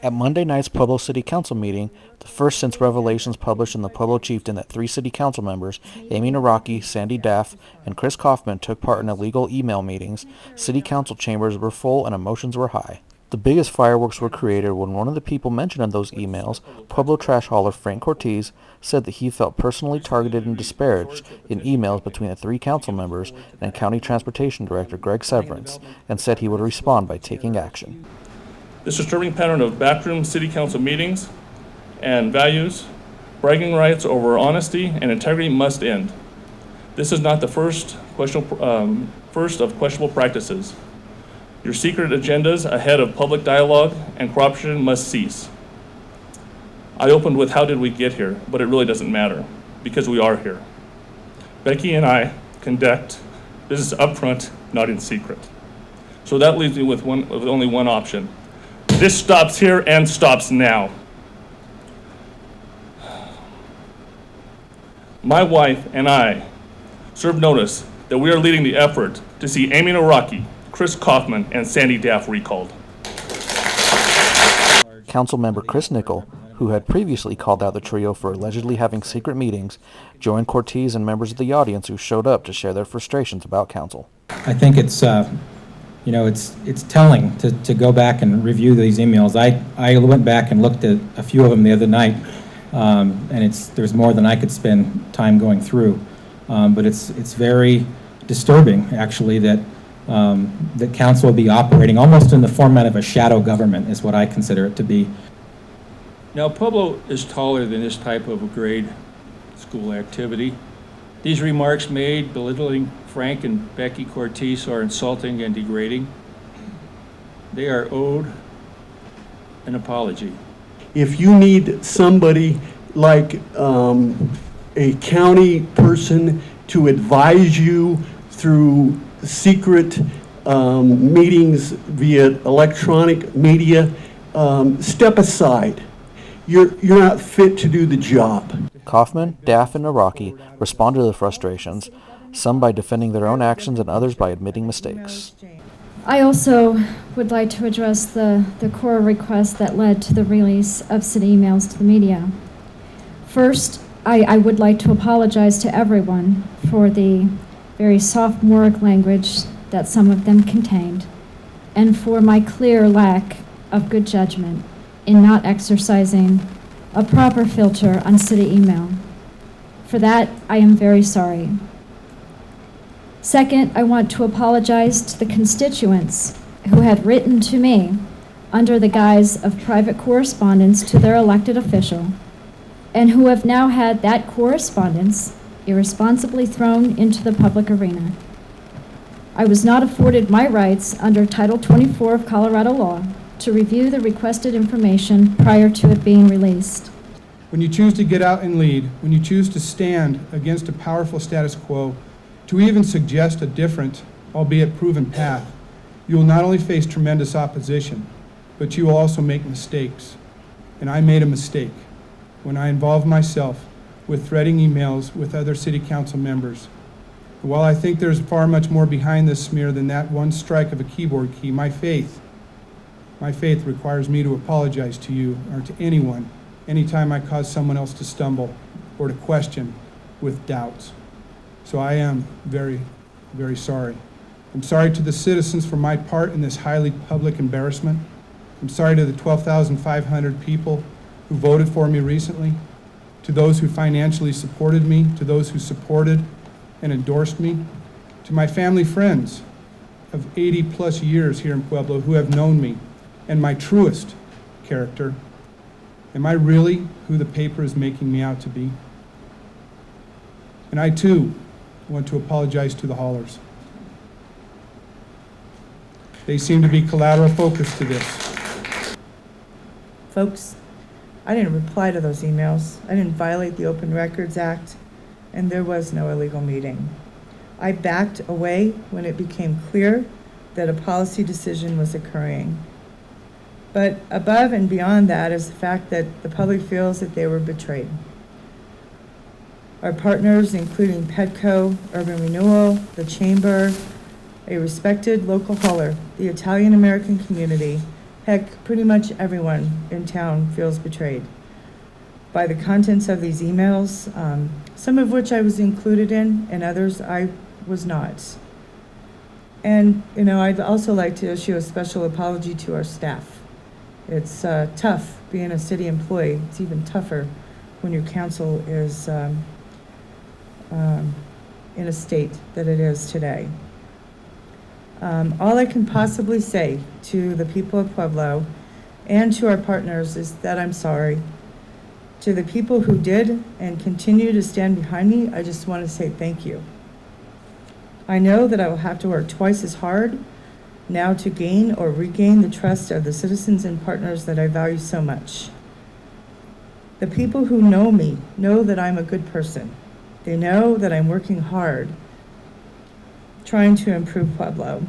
At Monday night's Pueblo City Council meeting, the first since revelations published in the Pueblo Chieftain that 3 city council members, Amy Naraki, Sandy Daff, and Chris Kaufman, took part in illegal email meetings, city council chambers were full and emotions were high. The biggest fireworks were created when one of the people mentioned in those emails, Pueblo trash hauler Frank Cortez, said that he felt personally targeted and disparaged in emails between the 3 council members and County Transportation Director Greg Severance, and said he would respond by taking action. This disturbing pattern of backroom city council meetings and values, bragging rights over honesty and integrity must end. This is not the first of questionable practices. Your secret agendas ahead of public dialogue and corruption must cease. I opened with how did we get here, but it really doesn't matter because we are here. Becky and I conduct business upfront, not in secret. So that leaves me with only one option. This stops here and stops now. My wife and I serve notice that we are leading the effort to see Amy Naraki, Chris Kaufman, and Sandy Daff recalled. Councilmember Chris Nickel, who had previously called out the trio for allegedly having secret meetings, joined Cortez and members of the audience who showed up to share their frustrations about council. I think it's telling to go back and review these emails. I went back and looked at a few of them the other night, and there's more than I could spend time going through. But it's very disturbing, actually, that council will be operating almost in the format of a shadow government, is what I consider it to be. Now, Pueblo is taller than this type of a grade school activity. These remarks made belittling Frank and Becky Cortez are insulting and degrading. They are owed an apology. If you need somebody like a county person to advise you through secret meetings via electronic media, step aside. You're not fit to do the job. Kaufman, Daff, and Naraki responded to the frustrations, some by defending their own actions and others by admitting mistakes. I also would like to address the core request that led to the release of city emails to the media. First, I would like to apologize to everyone for the very sophomoric language that some of them contained, and for my clear lack of good judgment in not exercising a proper filter on city email. For that, I am very sorry. Second, I want to apologize to the constituents who had written to me under the guise of private correspondence to their elected official, and who have now had that correspondence irresponsibly thrown into the public arena. I was not afforded my rights under Title 24 of Colorado law to review the requested information prior to it being released. When you choose to get out and lead, when you choose to stand against a powerful status quo, to even suggest a different, albeit proven path, you will not only face tremendous opposition, but you will also make mistakes. And I made a mistake when I involved myself with threading emails with other city council members. While I think there's far much more behind this smear than that one strike of a keyboard key, my faith requires me to apologize to you or to anyone anytime I cause someone else to stumble or to question with doubts. So I am very, very sorry. I'm sorry to the citizens for my part in this highly public embarrassment. I'm sorry to the 12,500 people who voted for me recently, to those who financially supported me, to those who supported and endorsed me, to my family friends of 80 plus years here in Pueblo who have known me and my truest character. Am I really who the paper is making me out to be? And I too want to apologize to the haulers. They seem to be collateral focus to this. Folks, I didn't reply to those emails. I didn't violate the Open Records Act, and there was no illegal meeting. I backed away when it became clear that a policy decision was occurring. But above and beyond that is the fact that the public feels that they were betrayed. Our partners, including Petco, Urban Renewal, the Chamber, a respected local hauler, the Italian American community, Heck, pretty much everyone in town feels betrayed by the contents of these emails, some of which I was included in and others I was not. And, you know, I'd also like to issue a special apology to our staff. It's tough being a city employee. It's even tougher when your council is in a state that it is today. All I can possibly say to the people of Pueblo and to our partners is that I'm sorry. To the people who did and continue to stand behind me, I just want to say thank you. I know that I will have to work twice as hard now to gain or regain the trust of the citizens and partners that I value so much. The people who know me know that I'm a good person. They know that I'm working hard, trying to improve Pueblo.